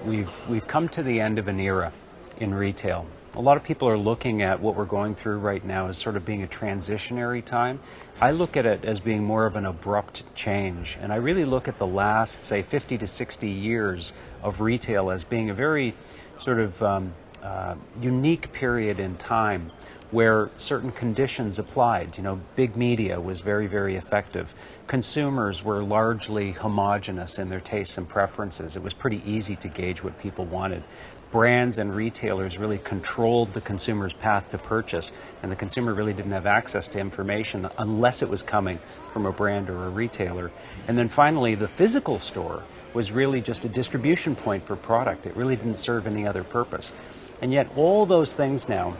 we've come to the end of an era in retail. A lot of people are looking at what we're going through right now as sort of being a transitionary time. I look at it as being more of an abrupt change, and I really look at the last, say, 50 to 60 years of retail as being a very sort of unique period in time where certain conditions applied. You know, big media was very, very effective. Consumers were largely homogenous in their tastes and preferences. It was pretty easy to gauge what people wanted. Brands and retailers really controlled the consumer's path to purchase, and the consumer really didn't have access to information unless it was coming from a brand or a retailer. And then finally, the physical store was really just a distribution point for product. It really didn't serve any other purpose. And yet all those things now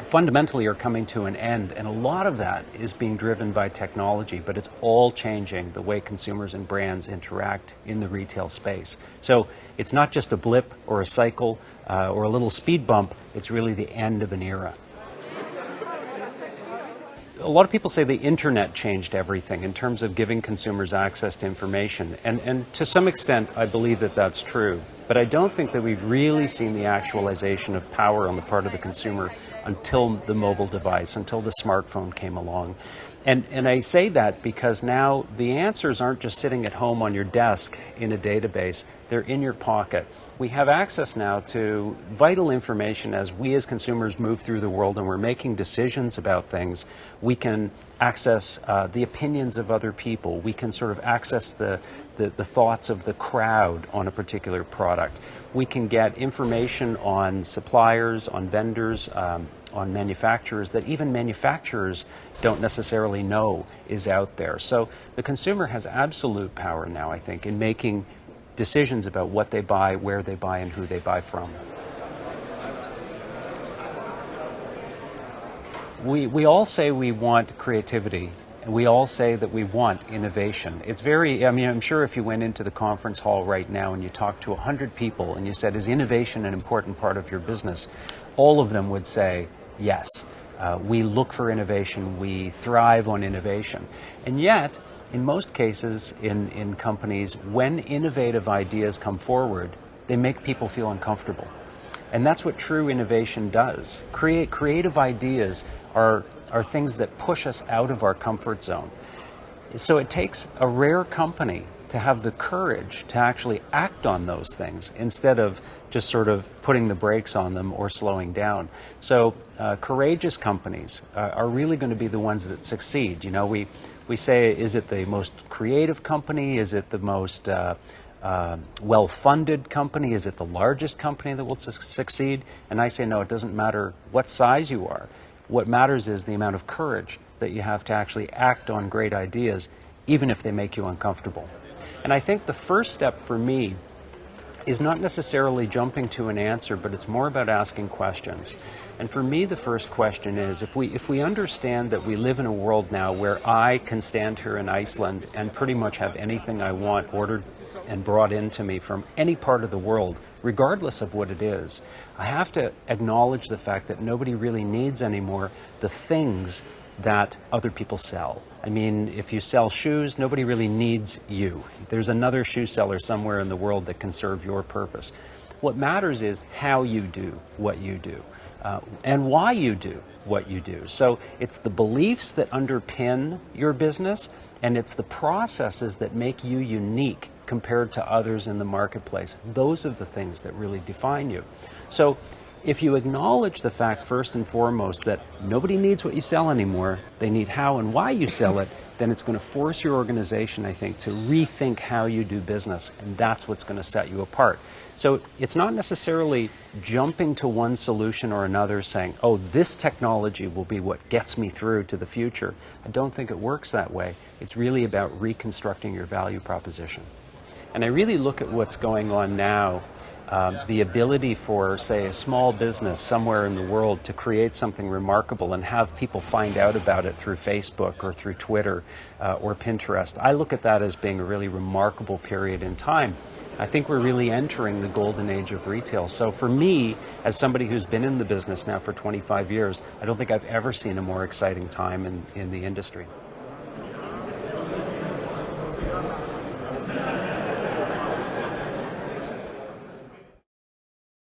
fundamentally are coming to an end, and a lot of that is being driven by technology, but it's all changing the way consumers and brands interact in the retail space. So it's not just a blip or a cycle or a little speed bump, it's really the end of an era. A lot of people say the internet changed everything in terms of giving consumers access to information, and to some extent I believe that that's true, but I don't think that we've really seen the actualization of power on the part of the consumer until the mobile device, until the smartphone came along. And I say that because now the answers aren't just sitting at home on your desk in a database, they're in your pocket. We have access now to vital information as we as consumers move through the world and we're making decisions about things. We can access the opinions of other people. We can sort of access the thoughts of the crowd on a particular product. We can get information on suppliers, on vendors, on manufacturers that even manufacturers don't necessarily know is out there. So the consumer has absolute power now, I think, in making decisions about what they buy, where they buy, and who they buy from. We all say we want creativity, and we all say that we want innovation. It's very, I mean, I'm sure if you went into the conference hall right now and you talked to 100 people and you said, is innovation an important part of your business? All of them would say, yes. We look for innovation, we thrive on innovation. And yet, in most cases in companies, when innovative ideas come forward, they make people feel uncomfortable. And that's what true innovation does. Creative ideas are things that push us out of our comfort zone. So it takes a rare company to have the courage to actually act on those things instead of just sort of putting the brakes on them or slowing down. So courageous companies are really going to be the ones that succeed. You know, we say, is it the most creative company? Is it the most well-funded company? Is it the largest company that will succeed? And I say, no, it doesn't matter what size you are. What matters is the amount of courage that you have to actually act on great ideas, even if they make you uncomfortable. And I think the first step for me is not necessarily jumping to an answer, but it's more about asking questions. And for me, the first question is, if we understand that we live in a world now where I can stand here in Iceland and pretty much have anything I want ordered and brought into me from any part of the world, regardless of what it is, I have to acknowledge the fact that nobody really needs anymore the things that other people sell. I mean, if you sell shoes, nobody really needs you. There's another shoe seller somewhere in the world that can serve your purpose. What matters is how you do what you do, and why you do what you do. So it's the beliefs that underpin your business, and it's the processes that make you unique compared to others in the marketplace. Those are the things that really define you. So if you acknowledge the fact first and foremost that nobody needs what you sell anymore, they need how and why you sell it, then it's going to force your organization, I think, to rethink how you do business, and that's what's going to set you apart. So it's not necessarily jumping to one solution or another saying, oh, this technology will be what gets me through to the future. I don't think it works that way. It's really about reconstructing your value proposition. And I really look at what's going on now, the ability for, say, a small business somewhere in the world to create something remarkable and have people find out about it through Facebook or through Twitter or Pinterest. I look at that as being a really remarkable period in time. I think we're really entering the golden age of retail. So for me, as somebody who's been in the business now for 25 years, I don't think I've ever seen a more exciting time in the industry.